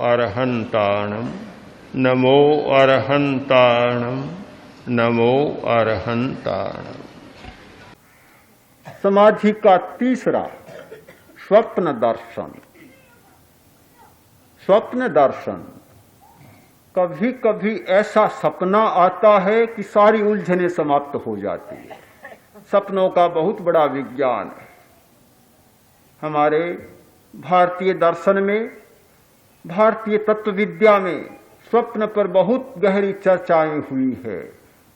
अरहन्ताणं नमो अरहन्ताणं नमो अरहन्ताणं। समाधि का तीसरा स्वप्न दर्शन। स्वप्न दर्शन, कभी कभी ऐसा सपना आता है कि सारी उलझनें समाप्त हो जाती है। सपनों का बहुत बड़ा विज्ञान है। हमारे भारतीय दर्शन में, भारतीय तत्व विद्या में स्वप्न पर बहुत गहरी चर्चाएं हुई है।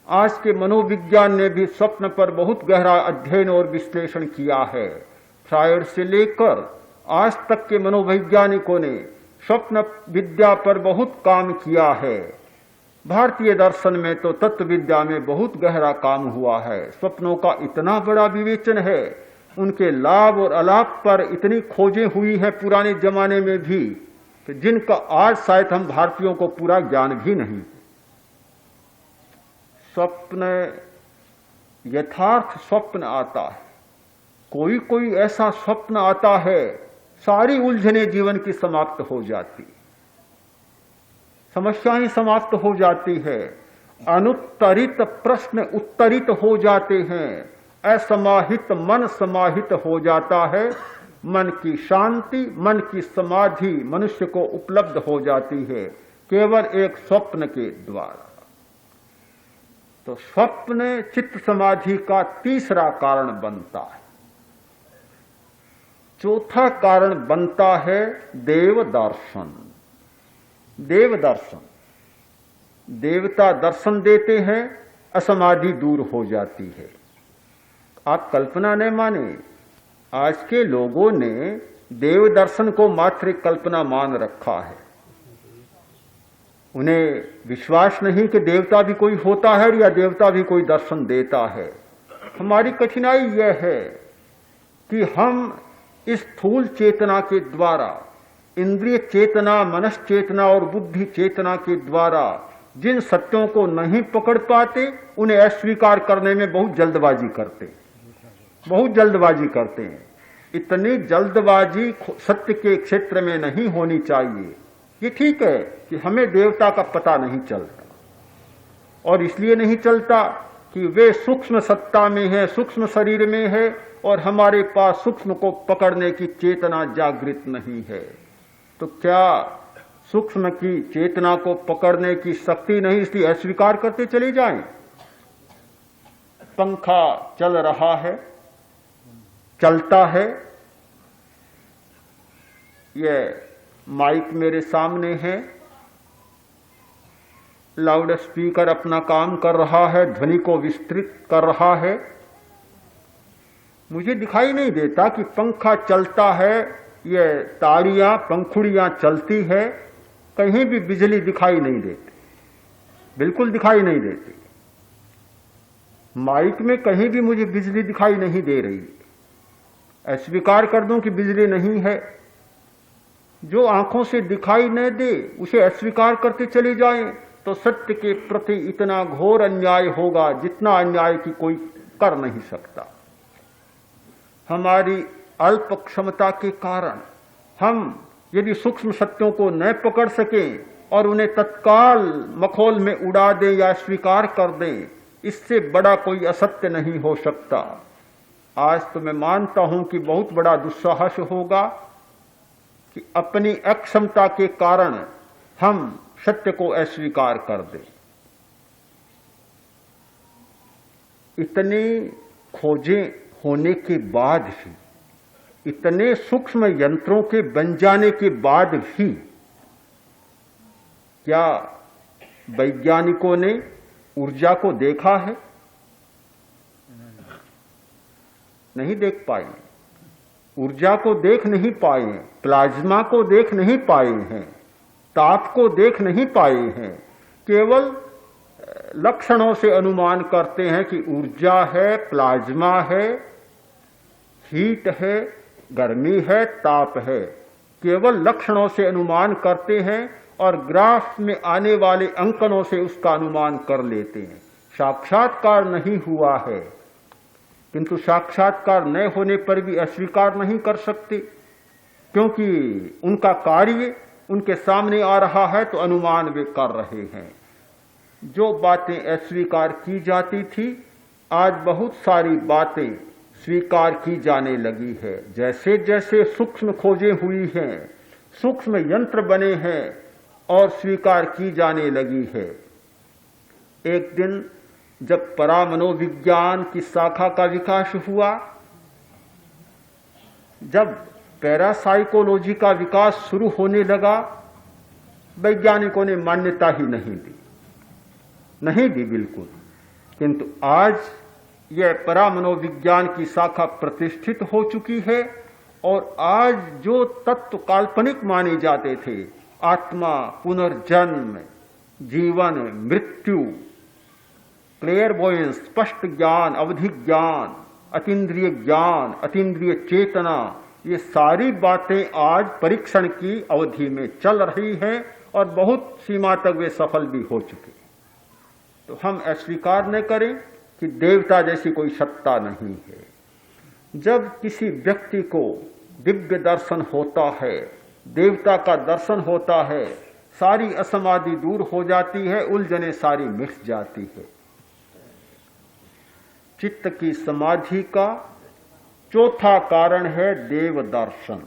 आज के मनोविज्ञान ने भी स्वप्न पर बहुत गहरा अध्ययन और विश्लेषण किया है। फ्रायड से लेकर आज तक के मनोवैज्ञानिकों ने स्वप्न विद्या पर बहुत काम किया है। भारतीय दर्शन में तो तत्व विद्या में बहुत गहरा काम हुआ है। स्वप्नों का इतना बड़ा विवेचन है, उनके लाभ और अलाभ पर इतनी खोजें हुई है पुराने जमाने में भी, कि जिनका आज शायद हम भारतीयों को पूरा ज्ञान भी नहीं। स्वप्न, यथार्थ स्वप्न आता है, कोई कोई ऐसा स्वप्न आता है सारी उलझनें जीवन की समाप्त हो जाती, समस्याएं समाप्त हो जाती है, अनुत्तरित प्रश्न उत्तरित हो जाते हैं, असमाहित मन समाहित हो जाता है, मन की शांति, मन की समाधि मनुष्य को उपलब्ध हो जाती है केवल एक स्वप्न के द्वारा। तो स्वप्न चित्त समाधि का तीसरा कारण बनता है। चौथा कारण बनता है देव दर्शन। देव दर्शन, देवता दर्शन देते हैं, असमाधि दूर हो जाती है। आप कल्पना न माने, आज के लोगों ने देव दर्शन को मात्र कल्पना मान रखा है। उन्हें विश्वास नहीं कि देवता भी कोई होता है या देवता भी कोई दर्शन देता है। हमारी कठिनाई यह है कि हम इस स्थूल चेतना के द्वारा, इंद्रिय चेतना, मनस चेतना और बुद्धि चेतना के द्वारा जिन सत्यों को नहीं पकड़ पाते, उन्हें अस्वीकार करने में बहुत जल्दबाजी करते हैं। इतनी जल्दबाजी सत्य के क्षेत्र में नहीं होनी चाहिए। ये ठीक है कि हमें देवता का पता नहीं चलता, और इसलिए नहीं चलता कि वे सूक्ष्म सत्ता में है, सूक्ष्म शरीर में है, और हमारे पास सूक्ष्म को पकड़ने की चेतना जागृत नहीं है। तो क्या सूक्ष्म की चेतना को पकड़ने की शक्ति नहीं, इसलिए अस्वीकार करते चले जाएं? पंखा चल रहा है, चलता है, यह माइक मेरे सामने है, लाउड स्पीकर अपना काम कर रहा है, ध्वनि को विस्तृत कर रहा है। मुझे दिखाई नहीं देता कि पंखा चलता है, ये ताड़ियां, पंखुड़ियां चलती है, कहीं भी बिजली दिखाई नहीं देती, बिल्कुल दिखाई नहीं देती। माइक में कहीं भी मुझे बिजली दिखाई नहीं दे रही। अस्वीकार कर दूं कि बिजली नहीं है। जो आंखों से दिखाई न दे उसे अस्वीकार करते चले जाएं, तो सत्य के प्रति इतना घोर अन्याय होगा जितना अन्याय की कोई कर नहीं सकता। हमारी अल्प क्षमता के कारण हम यदि सूक्ष्म सत्यों को न पकड़ सकें और उन्हें तत्काल मखौल में उड़ा दें या स्वीकार कर दें, इससे बड़ा कोई असत्य नहीं हो सकता। आज तो मैं मानता हूं कि बहुत बड़ा दुस्साहस होगा कि अपनी अक्षमता के कारण हम सत्य को अस्वीकार कर दें। इतनी खोजें होने के बाद भी, इतने सूक्ष्म यंत्रों के बन जाने के बाद भी, क्या वैज्ञानिकों ने ऊर्जा को देखा है? नहीं देख पाए। ऊर्जा को देख नहीं पाए, प्लाज्मा को देख नहीं पाए हैं, ताप को देख नहीं पाए हैं। केवल लक्षणों से अनुमान करते हैं कि ऊर्जा है, प्लाज्मा है, हीट है, गर्मी है, ताप है। केवल लक्षणों से अनुमान करते हैं और ग्राफ में आने वाले अंकनों से उसका अनुमान कर लेते हैं। साक्षात्कार नहीं हुआ है, किंतु साक्षात्कार न होने पर भी अस्वीकार नहीं कर सकते, क्योंकि उनका कार्य उनके सामने आ रहा है तो अनुमान वे कर रहे हैं। जो बातें अस्वीकार की जाती थी, आज बहुत सारी बातें स्वीकार की जाने लगी है। जैसे जैसे सूक्ष्म खोजें हुई हैं, सूक्ष्म यंत्र बने हैं और स्वीकार की जाने लगी है। एक दिन जब परामनोविज्ञान की शाखा का विकास हुआ, जब पैरासाइकोलॉजी का विकास शुरू होने लगा, वैज्ञानिकों ने मान्यता ही नहीं दी बिल्कुल। किंतु आज यह परामनोविज्ञान की शाखा प्रतिष्ठित हो चुकी है और आज जो तत्व काल्पनिक माने जाते थे, आत्मा, पुनर्जन्म, जीवन, मृत्यु, क्लेयरवॉयंस, स्पष्ट ज्ञान, अवधि ज्ञान, अतीन्द्रिय ज्ञान, अतीन्द्रिय चेतना, ये सारी बातें आज परीक्षण की अवधि में चल रही हैं और बहुत सीमा तक वे सफल भी हो चुके। तो हम अस्वीकार न करें कि देवता जैसी कोई सत्ता नहीं है। जब किसी व्यक्ति को दिव्य दर्शन होता है, देवता का दर्शन होता है, सारी असमाधि दूर हो जाती है, उलझने सारी मिट जाती है। चित्त की समाधि का चौथा कारण है देव दर्शन।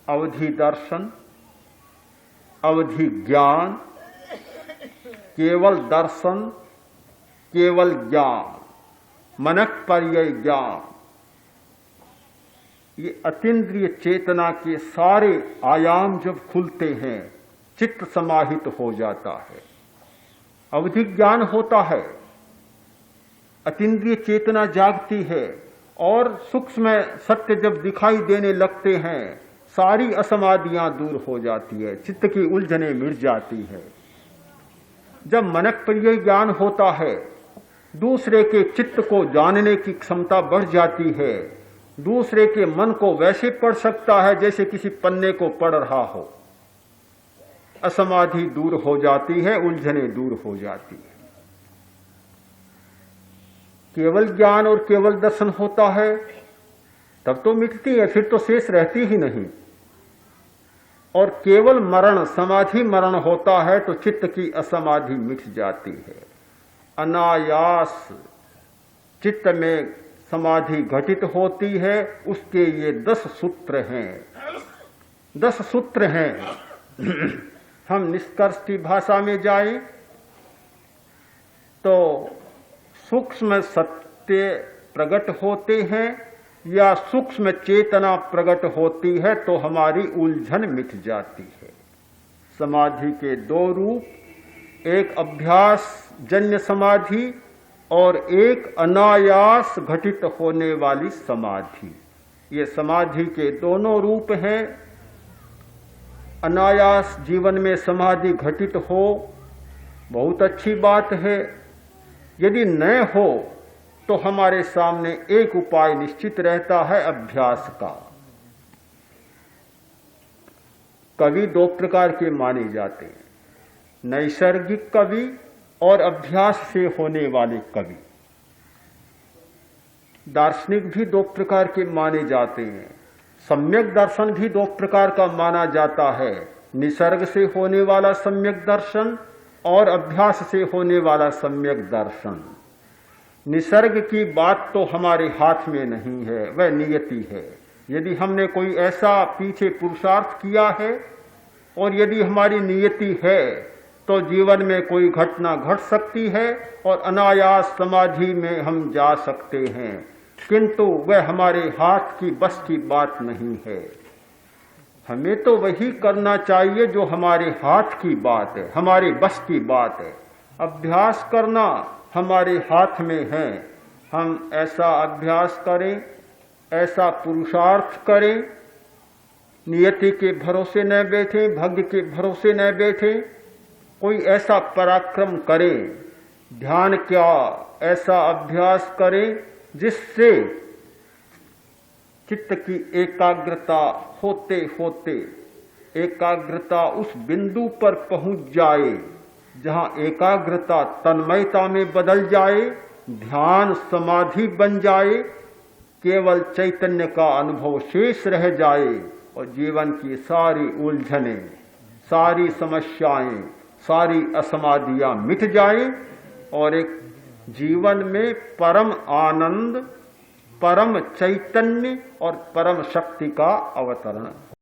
अवधि दर्शन, अवधि ज्ञान, केवल दर्शन, केवल ज्ञान, मनक पर्यय ज्ञान, ये अतीन्द्रिय चेतना के सारे आयाम जब खुलते हैं, चित्त समाहित हो जाता है। अवधि ज्ञान होता है, अतीन्द्रिय चेतना जागती है और सूक्ष्म सत्य जब दिखाई देने लगते हैं, सारी असमाधियां दूर हो जाती है, चित्त की उलझने मिट जाती है। जब मनक पर्यय ज्ञान होता है, दूसरे के चित्त को जानने की क्षमता बढ़ जाती है, दूसरे के मन को वैसे पढ़ सकता है जैसे किसी पन्ने को पढ़ रहा हो। असमाधि दूर हो जाती है, उलझने दूर हो जाती है। केवल ज्ञान और केवल दर्शन होता है तब तो मिटती है, फिर तो शेष रहती ही नहीं। और केवल मरण, समाधि मरण होता है तो चित्त की असमाधि मिट जाती है। अनायास चित्त में समाधि घटित होती है। उसके ये 10 सूत्र हैं, 10 सूत्र हैं। हम निष्कर्ष की भाषा में जाएं तो सूक्ष्म सत्य प्रकट होते हैं या सूक्ष्म चेतना प्रकट होती है तो हमारी उलझन मिट जाती है। समाधि के 2 रूप, एक अभ्यास जन्य समाधि और एक अनायास घटित होने वाली समाधि। ये समाधि के दोनों रूप हैं। अनायास जीवन में समाधि घटित हो, बहुत अच्छी बात है। यदि न हो तो हमारे सामने एक उपाय निश्चित रहता है, अभ्यास का। कवि 2 प्रकार के माने जाते हैं, नैसर्गिक कवि और अभ्यास से होने वाले कवि। दार्शनिक भी 2 प्रकार के माने जाते हैं। सम्यक दर्शन भी 2 प्रकार का माना जाता है, निसर्ग से होने वाला सम्यक दर्शन और अभ्यास से होने वाला सम्यक दर्शन। निसर्ग की बात तो हमारे हाथ में नहीं है, वह नियति है। यदि हमने कोई ऐसा पीछे पुरुषार्थ किया है और यदि हमारी नियति है तो जीवन में कोई घटना घट सकती है और अनायास समाधि में हम जा सकते हैं, किंतु वह हमारे हाथ की बस की बात नहीं है। हमें तो वही करना चाहिए जो हमारे हाथ की बात है, हमारे बस की बात है। अभ्यास करना हमारे हाथ में है। हम ऐसा अभ्यास करें, ऐसा पुरुषार्थ करें, नियति के भरोसे न बैठें, भाग्य के भरोसे न बैठें। कोई ऐसा पराक्रम करें, ध्यान क्या ऐसा अभ्यास करें जिससे चित्त की एकाग्रता होते होते एकाग्रता उस बिंदु पर पहुंच जाए जहां एकाग्रता तन्मयता में बदल जाए, ध्यान समाधि बन जाए, केवल चैतन्य का अनुभव शेष रह जाए और जीवन की सारी उलझने, सारी समस्याएं, सारी असमाधियां मिट जाए और एक जीवन में परम आनंद, परम चैतन्य और परम शक्ति का अवतरण